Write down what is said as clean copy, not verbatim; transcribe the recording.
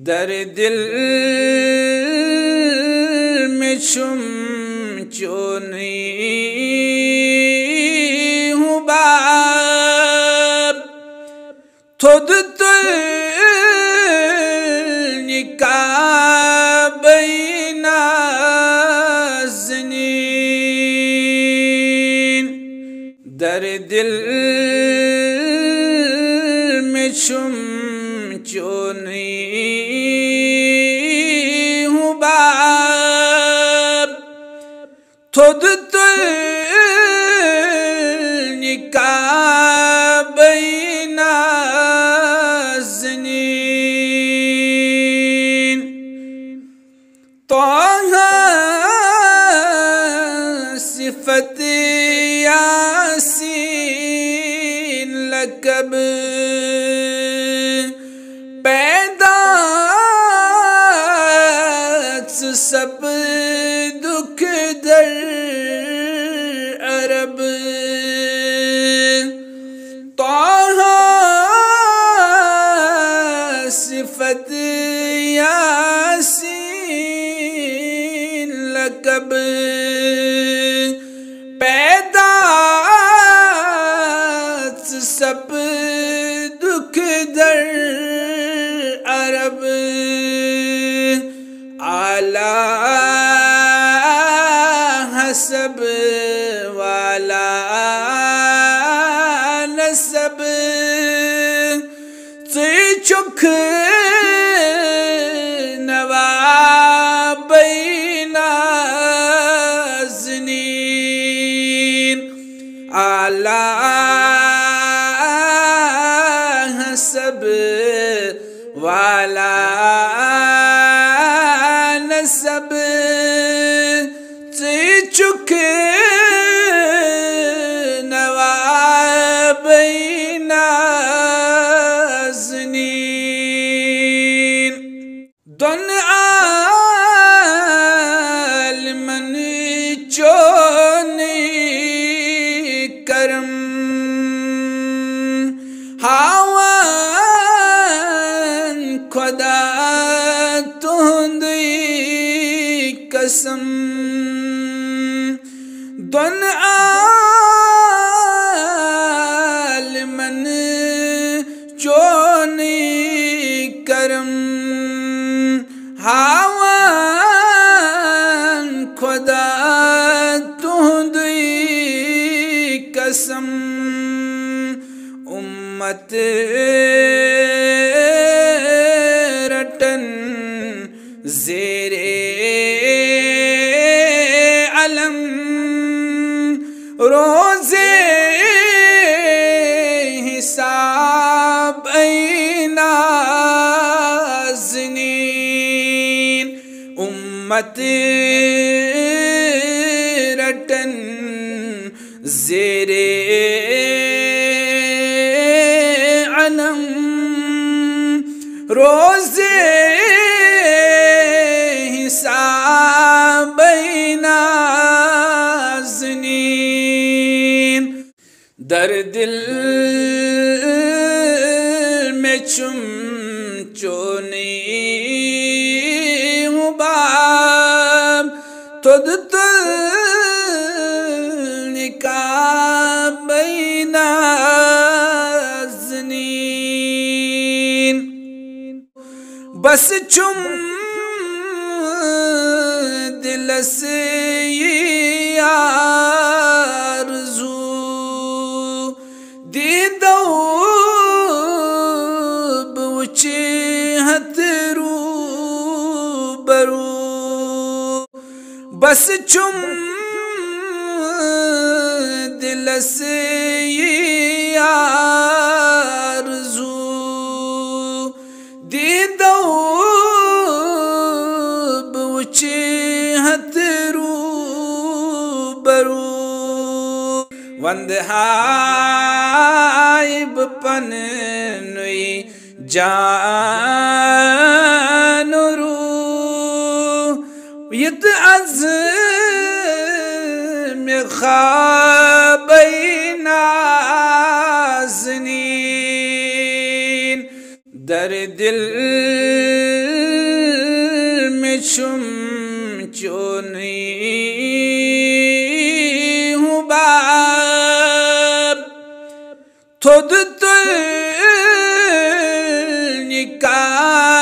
در دل میں چم چونی ہوں باب تھود تل نکاح بین نازنین در دل میں چم چونی ہوں باب تھود تل نکاح بین نازنین طه صفت یاسین لقب سب دکھ در عرب طه صفت یاسین لقب پیدا سب دکھ در عرب اعلیٰ حسب والا نسب چک نوا بین نازنین اعلیٰ حسب والا سب چک نوا بین نازنین دون عالمن چونی کرم ہاوان خدا قسم دون عالمن چونی کرم ہاوان خدا تہندی قسم امت رٹن زیر علم روزے حساب این نازنین امت رٹن زیر علم روزے بین نازنین در دل میں چم چونی ہوں باب تھود تل نکاح بین نازنین بس چم دل سے یہ آرزو دیدو بوچہت رو برو بس چم دل سے یہ آرزو دیدو بوچہت رو برو وندہائب پن نوی جان رو یت عزم خواب نازنین در دل شم چونی ہوں باب تھود تل نکال